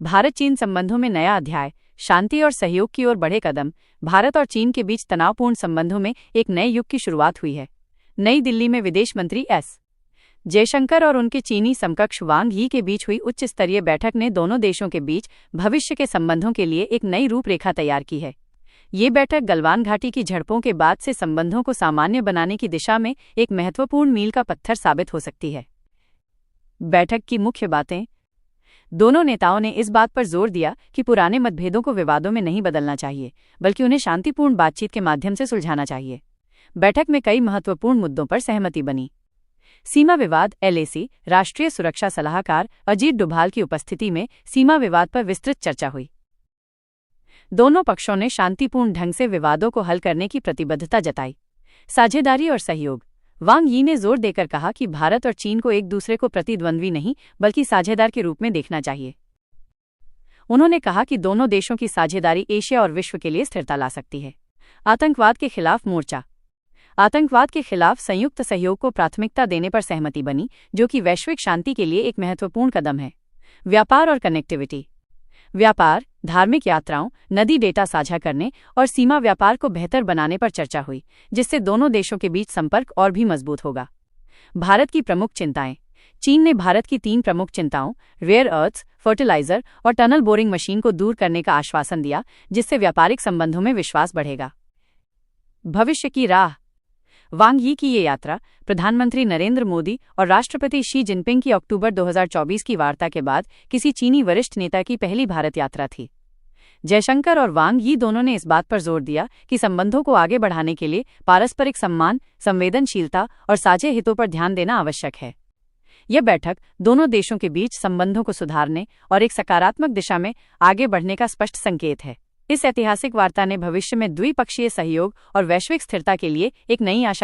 भारत चीन संबंधों में नया अध्याय, शांति और सहयोग की ओर बढ़े कदम। भारत और चीन के बीच तनावपूर्ण संबंधों में एक नए युग की शुरुआत हुई है। नई दिल्ली में विदेश मंत्री एस जयशंकर और उनके चीनी समकक्ष वांग यी के बीच हुई उच्च स्तरीय बैठक ने दोनों देशों के बीच भविष्य के संबंधों के लिए एक नई रूपरेखा तैयार की है। ये बैठक गलवान घाटी की झड़पों के बाद से संबंधों को सामान्य बनाने की दिशा में एक महत्वपूर्ण मील का पत्थर साबित हो सकती है। बैठक की मुख्य बातें। दोनों नेताओं ने इस बात पर जोर दिया कि पुराने मतभेदों को विवादों में नहीं बदलना चाहिए, बल्कि उन्हें शांतिपूर्ण बातचीत के माध्यम से सुलझाना चाहिए। बैठक में कई महत्वपूर्ण मुद्दों पर सहमति बनी। सीमा विवाद। एलएसी राष्ट्रीय सुरक्षा सलाहकार अजीत डोभाल की उपस्थिति में सीमा विवाद पर विस्तृत चर्चा हुई। दोनों पक्षों ने शांतिपूर्ण ढंग से विवादों को हल करने की प्रतिबद्धता जताई। साझेदारी और सहयोग। वांग यी ने जोर देकर कहा कि भारत और चीन को एक दूसरे को प्रतिद्वंद्वी नहीं बल्कि साझेदार के रूप में देखना चाहिए। उन्होंने कहा कि दोनों देशों की साझेदारी एशिया और विश्व के लिए स्थिरता ला सकती है। आतंकवाद के खिलाफ मोर्चा। आतंकवाद के खिलाफ संयुक्त सहयोग को प्राथमिकता देने पर सहमति बनी, जो कि वैश्विक शांति के लिए एक महत्वपूर्ण कदम है। व्यापार और कनेक्टिविटी। व्यापार, धार्मिक यात्राओं, नदी डेटा साझा करने और सीमा व्यापार को बेहतर बनाने पर चर्चा हुई, जिससे दोनों देशों के बीच संपर्क और भी मजबूत होगा। भारत की प्रमुख चिंताएं। चीन ने भारत की 3 प्रमुख चिंताओं रेयर अर्थ्स, फर्टिलाइजर और टनल बोरिंग मशीन को दूर करने का आश्वासन दिया, जिससे व्यापारिक संबंधों में विश्वास बढ़ेगा। भविष्य की राह। वांग यी की ये यात्रा प्रधानमंत्री नरेंद्र मोदी और राष्ट्रपति शी जिनपिंग की अक्टूबर 2024 की वार्ता के बाद किसी चीनी वरिष्ठ नेता की पहली भारत यात्रा थी। जयशंकर और वांग यी दोनों ने इस बात पर जोर दिया कि संबंधों को आगे बढ़ाने के लिए पारस्परिक सम्मान, संवेदनशीलता और साझे हितों पर ध्यान देना आवश्यक है। यह बैठक दोनों देशों के बीच संबंधों को सुधारने और एक सकारात्मक दिशा में आगे बढ़ने का स्पष्ट संकेत है। इस ऐतिहासिक वार्ता ने भविष्य में द्विपक्षीय सहयोग और वैश्विक स्थिरता के लिए एक नई आशा